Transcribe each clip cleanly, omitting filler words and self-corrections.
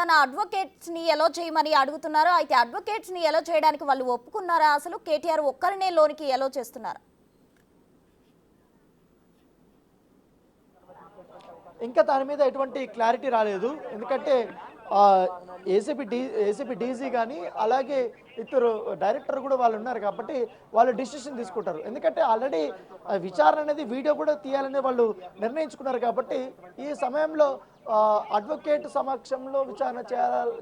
తన అడ్వకేట్స్ని ఎలో చేయమని అడుగుతున్నారు. అయితే అడ్వకేట్స్ని ఎలో చేయడానికి వాళ్ళు ఒప్పుకున్నారా? అసలు కేటీఆర్ ఒక్కరినే లోనికి ఎలో చేస్తున్నారు? ఇంకా దాని మీద ఎటువంటి క్లారిటీ రాలేదు. ఎందుకంటే ఏసీపీ డీజీ కానీ అలాగే ఇద్దరు డైరెక్టర్ కూడా వాళ్ళు ఉన్నారు కాబట్టి వాళ్ళు డిసిషన్ తీసుకుంటారు. ఎందుకంటే ఆల్రెడీ విచారణ అనేది వీడియో కూడా తీయాలని వాళ్ళు నిర్ణయించుకున్నారు కాబట్టి ఈ సమయంలో అడ్వకేట్ సమక్షంలో విచారణ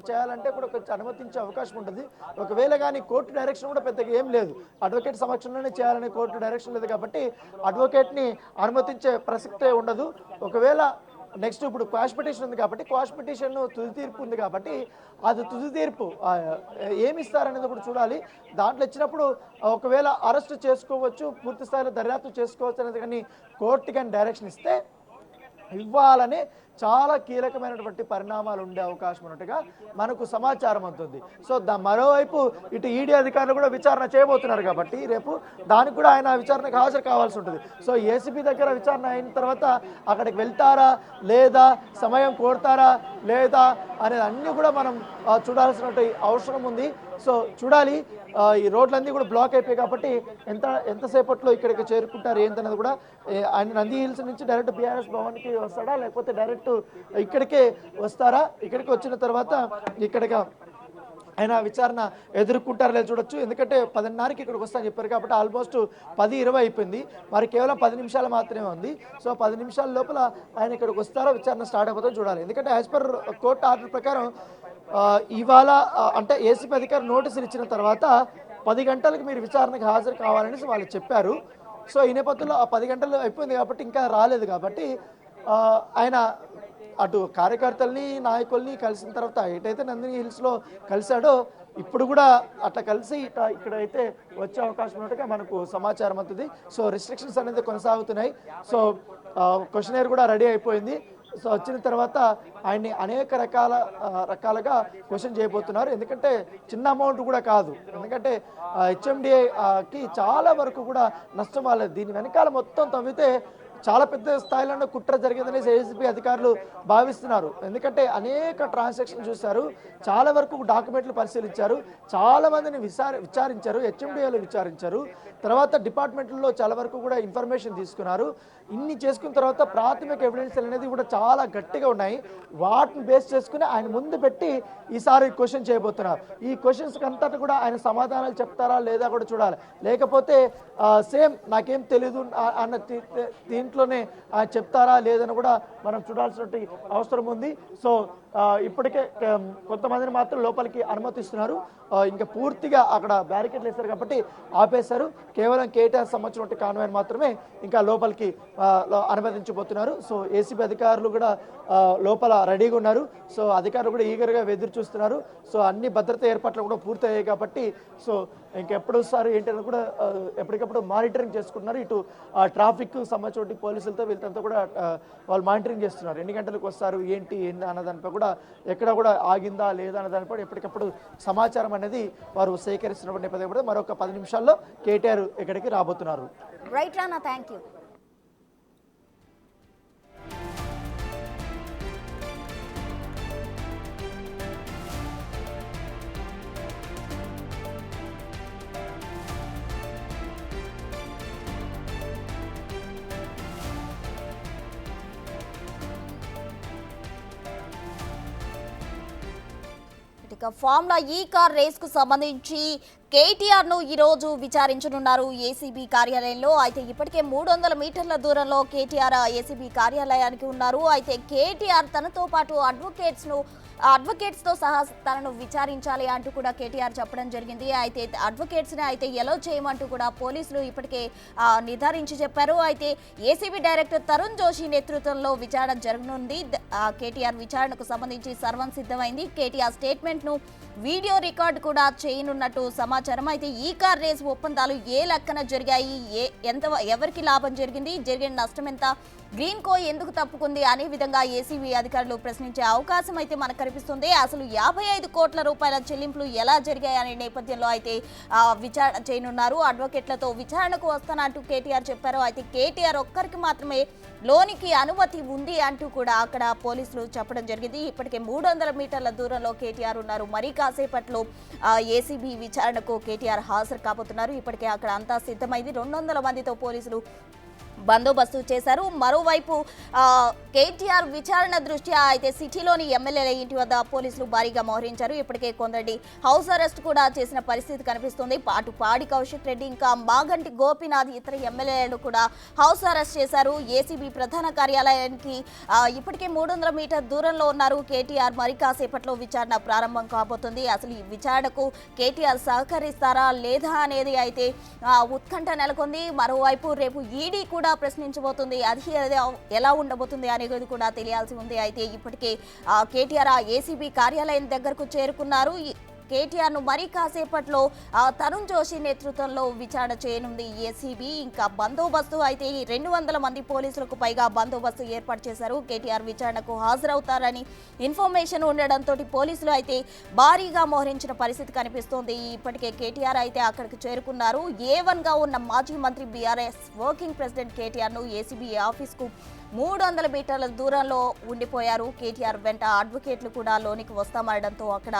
చేయాలంటే కూడా కొంచెం అనుమతించే అవకాశం ఉంటుంది. ఒకవేళ కానీ కోర్టు డైరెక్షన్ కూడా పెద్దగా ఏం లేదు, అడ్వకేట్ సమక్షంలోనే చేయాలని కోర్టు డైరెక్షన్ లేదు కాబట్టి అడ్వకేట్ని అనుమతించే ప్రసక్తే ఉండదు. ఒకవేళ నెక్స్ట్ ఇప్పుడు క్వాష్ పిటిషన్ ఉంది కాబట్టి క్వాష్ పిటిషన్ తుది తీర్పు ఉంది కాబట్టి అది తుది తీర్పు ఏమి ఇస్తారనేది కూడా చూడాలి. దాంట్లో ఇచ్చినప్పుడు ఒకవేళ అరెస్ట్ చేసుకోవచ్చు, పూర్తి స్థాయిలో దర్యాప్తు చేసుకోవచ్చు అనేది కానీ కోర్టు కానీ డైరెక్షన్ ఇస్తే ఇవ్వాలని చాలా కీలకమైనటువంటి పరిణామాలు ఉండే అవకాశం ఉన్నట్టుగా మనకు సమాచారం అవుతుంది. సో మరోవైపు ఇటు ఈడీ అధికారులు కూడా విచారణ చేయబోతున్నారు కాబట్టి రేపు దానికి కూడా ఆయన విచారణకు హాజరు కావాల్సి ఉంటుంది. సో ఏసీబీ దగ్గర విచారణ అయిన తర్వాత అక్కడికి వెళ్తారా లేదా, సమయం కోరుతారా లేదా అనేది అన్నీ కూడా మనం చూడాల్సినటువంటి అవసరం ఉంది. సో చూడాలి. ఈ రోడ్లన్నీ కూడా బ్లాక్ అయిపోయాయి కాబట్టి ఎంతసేపట్లో ఇక్కడికి చేరుకుంటారు ఏంటనేది కూడా. ఆయన నంది హిల్స్ నుంచి డైరెక్ట్ బీఆర్ఎస్ భవన్కి వస్తాడా లేకపోతే డైరెక్ట్ ఇక్కడికే వస్తారా, ఇక్కడికి వచ్చిన తర్వాత ఇక్కడికి ఆయన విచారణ ఎదుర్కొంటారో లేదు చూడొచ్చు. ఎందుకంటే 10:30కి ఇక్కడికి వస్తాను చెప్పారు కాబట్టి ఆల్మోస్ట్ 10:20 అయిపోయింది. మరి కేవలం 10 నిమిషాలు మాత్రమే ఉంది. సో 10 నిమిషాల లోపల ఆయన ఇక్కడికి వస్తారో విచారణ స్టార్ట్ అయిపోతుందో చూడాలి. ఎందుకంటే యాజ్ పర్ కోర్టు ఆర్డర్ ప్రకారం ఇవాళ అంటే ఏసీపీ అధికారి నోటీసులు ఇచ్చిన తర్వాత 10 గంటలకు మీరు విచారణకు హాజరు కావాలని వాళ్ళు చెప్పారు. సో ఈ నేపథ్యంలో ఆ 10 గంటలు అయిపోయింది కాబట్టి ఇంకా రాలేదు కాబట్టి ఆయన అటు కార్యకర్తల్ని నాయకుల్ని కలిసిన తర్వాత ఎటైతే నందిని హిల్స్లో కలిశాడో ఇప్పుడు కూడా అట్లా కలిసి ఇక్కడైతే వచ్చే అవకాశం ఉన్నట్టుగా మనకు సమాచారం అవుతుంది. సో రిస్ట్రిక్షన్స్ అనేది కొనసాగుతున్నాయి. సో క్వశ్చనర్ కూడా రెడీ అయిపోయింది. సో వచ్చిన తర్వాత ఆయన్ని అనేక రకాలుగా క్వశ్చన్ చేయబోతున్నారు. ఎందుకంటే చిన్న అమౌంట్ కూడా కాదు. ఎందుకంటే హెచ్ఎండిఏకి చాలా వరకు కూడా నష్టం రాలేదు. దీని వెనకాల మొత్తం తవ్వితే చాలా పెద్ద స్థాయిలో కుట్ర జరిగిందని ఏసీబీ అధికారులు భావిస్తున్నారు. ఎందుకంటే అనేక ట్రాన్సాక్షన్ చూశారు, చాలా వరకు డాక్యుమెంట్లు పరిశీలించారు, చాలా మందిని విచారించారు, హెచ్ఎండిఏలు విచారించారు, తర్వాత డిపార్ట్మెంట్లో చాలా వరకు కూడా ఇన్ఫర్మేషన్ తీసుకున్నారు. ఇన్ని చేసుకున్న తర్వాత ప్రాథమిక ఎవిడెన్స్ అనేది కూడా చాలా గట్టిగా ఉన్నాయి. వాటిని బేస్ చేసుకుని ఆయన ముందు పెట్టి ఈసారి క్వశ్చన్ చేయబోతున్నారు. ఈ క్వశ్చన్స్కి అంతటా కూడా ఆయన సమాధానాలు చెప్తారా లేదా కూడా చూడాలి. లేకపోతే సేమ్ నాకేం తెలీదు అన్న దీంట్లోనే చెప్తారా లేదని కూడా మనం చూడాల్సినటువంటి అవసరం ఉంది. సో ఇప్పటికే కొంతమందిని మాత్రం లోపలికి అనుమతిస్తున్నారు. ఇంకా పూర్తిగా అక్కడ బ్యారికేడ్లు వేశారు కాబట్టి ఆపేశారు. కేవలం కేటీఆర్ సంబంధించిన కాన్వాయ్ని మాత్రమే ఇంకా లోపలికి అనుమతించబోతున్నారు. సో ఏసీబీ అధికారులు కూడా లోపల రెడీగా ఉన్నారు. సో అధికారులు కూడా ఈగర్గా ఎదురు చూస్తున్నారు. సో అన్ని భద్రతా ఏర్పాట్లు కూడా పూర్తయ్యాయి కాబట్టి సో ఇంకెప్పుడు వస్తారు ఏంటని కూడా ఎప్పటికప్పుడు మానిటరింగ్ చేసుకుంటున్నారు. ఇటు ట్రాఫిక్ సంబంధించిన పోలీసులతో వీళ్ళతో కూడా వాళ్ళు మానిటరింగ్ చేస్తున్నారు. ఎన్ని గంటలకు వస్తారు ఏంటి అన్న దానిపై కూడా ఎక్కడ కూడా ఆగిందా లేదా అన్న దానిపై ఎప్పటికప్పుడు సమాచారం అనేది వారు సేకరిస్తున్నటువంటి నేపథ్యం కూడా మరొక 10 నిమిషాల్లో కేటీఆర్ ఇక్కడికి రాబోతున్నారు. Right Rana, thank you. Formula ఈ కార్ రేస్ కు సంబంధించి కేటీఆర్ ను ఈ రోజు విచారించనున్నారు ఏసీబీ కార్యాలయంలో. అయితే ఇప్పటికే 300 మీటర్ల దూరంలో కేటీఆర్ ఏసీబీ కార్యాలయానికి ఉన్నారు. అయితే కేటీఆర్ తనతో పాటు అడ్వకేట్స్ తో సహా తనను విచారించాలి అంటూ కూడా కేటీఆర్ చెప్పడం జరిగింది. అయితే అడ్వకేట్స్ ని అయితే ఎలో చేయమంటూ కూడా పోలీసులు ఇప్పటికే నిర్ధారించి చెప్పారు. అయితే ఏసీబీ డైరెక్టర్ తరుణ్ జోషి నేతృత్వంలో విచారణ జరగనుంది. కేటీఆర్ విచారణకు సంబంధించి సర్వం సిద్ధమైంది. కేటీఆర్ స్టేట్మెంట్ ను వీడియో రికార్డు కూడా చేయనున్నట్టు సమాచారం సమాచారం. అయితే ఈ కార్ రేస్ ఒప్పందాలు ఏ లెక్కన జరిగాయి, ఎవరికి లాభం జరిగింది, జరిగిన నష్టం ఎంత, గ్రీన్ కో ఎందుకు తప్పుకుంది అనే విధంగా ఏసీబీ అధికారులు ప్రశ్నించే అవకాశం అయితే మనకు కనిపిస్తుంది. అసలు 55 కోట్ల రూపాయల చెల్లింపులు ఎలా జరిగాయి అనే నేపథ్యంలో అయితే విచారణ చేయనున్నారు. అడ్వకేట్లతో విచారణకు వస్తానంటూ కేటీఆర్ చెప్పారు. అయితే కేటీఆర్ ఒక్కరికి మాత్రమే లోనికి అనుమతి ఉంది అంటూ కూడా అక్కడ పోలీసులు చెప్పడం జరిగింది. ఇప్పటికే 300 మీటర్ల దూరంలో కేటీఆర్ ఉన్నారు. మరి కాసేపట్లో ఏసీబీ విచారణకు కేటీఆర్ హాజరు కాబోతున్నారు. ఇప్పటికే అక్కడ అంతా సిద్ధమైంది. 200 మందితో పోలీసులు బందోబస్తు చేశారు. మరోవైపు కేటీఆర్ విచారణ దృష్ట్యా అయితే సిటీలోని ఎమ్మెల్యేల ఇంటి వద్ద పోలీసులు భారీగా మోహరించారు. ఇప్పటికే కొందరి హౌస్ అరెస్ట్ కూడా చేసిన పరిస్థితి కనిపిస్తుంది. అటు పాడి కౌశిక్ రెడ్డి ఇంకా మాగంటి గోపీనాథ్ ఇతర ఎమ్మెల్యేలు కూడా హౌస్ అరెస్ట్ చేశారు. ఏసీబీ ప్రధాన కార్యాలయానికి ఇప్పటికే 300 మీటర్ దూరంలో ఉన్నారు కేటీఆర్. మరి కాసేపట్లో విచారణ ప్రారంభం కాబోతుంది. అసలు ఈ విచారణకు కేటీఆర్ సహకరిస్తారా లేదా అనేది అయితే ఉత్కంఠ నెలకొంది. మరోవైపు రేపు ఈడీ కూడా ప్రశ్నించబోతుంది. అది ఎలా ఉండబోతుంది అనేది కూడా తెలియాల్సి ఉంది. అయితే ఇప్పటికే కేటీఆర్ ఏసీబీ కార్యాలయం దగ్గరకు చేరుకున్నారు. కేటీఆర్ను మరీ కాసేపట్లో తరుణ్ జోషి నేతృత్వంలో విచారణ చేయనుంది ఏసీబీ. ఇంకా బందోబస్తు అయితే 200 మంది పోలీసులకు పైగా బందోబస్తు ఏర్పాటు చేశారు. కేటీఆర్ విచారణకు హాజరవుతారని ఇన్ఫర్మేషన్ ఉండడంతో పోలీసులు అయితే భారీగా మోహరించిన పరిస్థితి కనిపిస్తోంది. ఇప్పటికే కేటీఆర్ అయితే అక్కడికి చేరుకున్నారు. A1గా ఉన్న మాజీ మంత్రి బీఆర్ఎస్ వర్కింగ్ ప్రెసిడెంట్ కేటీఆర్ను ఏసీబీ ఆఫీస్కు 300 మీటర్ల దూరంలో ఉండిపోయారు. కేటీఆర్ వెంట అడ్వకేట్లు కూడా లోనికి వస్తామనడంతో అక్కడ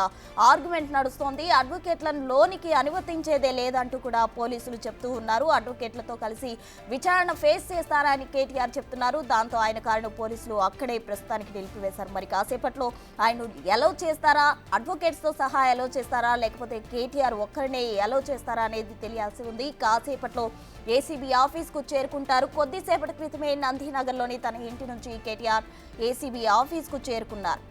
ఆర్గ్యుమెంట్ నడుస్తోంది. అడ్వకేట్లను లోనికి అనుమతించేదే లేదంటూ కూడా పోలీసులు చెప్తూ ఉన్నారు. అడ్వకేట్లతో కలిసి విచారణ ఫేస్ చేస్తారని కేటీఆర్ చెప్తున్నారు. దాంతో ఆయన కారును పోలీసులు అక్కడే ప్రస్తుతానికి నిలిపివేశారు. మరి కాసేపట్లో ఆయన ఎలో చేస్తారా, అడ్వకేట్స్తో సహా ఎలో చేస్తారా, లేకపోతే కేటీఆర్ ఒక్కరినే ఎలో చేస్తారా అనేది తెలియాల్సి ఉంది. కాసేపట్లో ఏసీబీ ఆఫీస్కు చేరుకుంటారు. కొద్దిసేపటి క్రితమే నందినగర్లోని తన ఇంటి నుంచి కేటీఆర్ ఏసీబీ ఆఫీస్కు చేరుకున్నారు.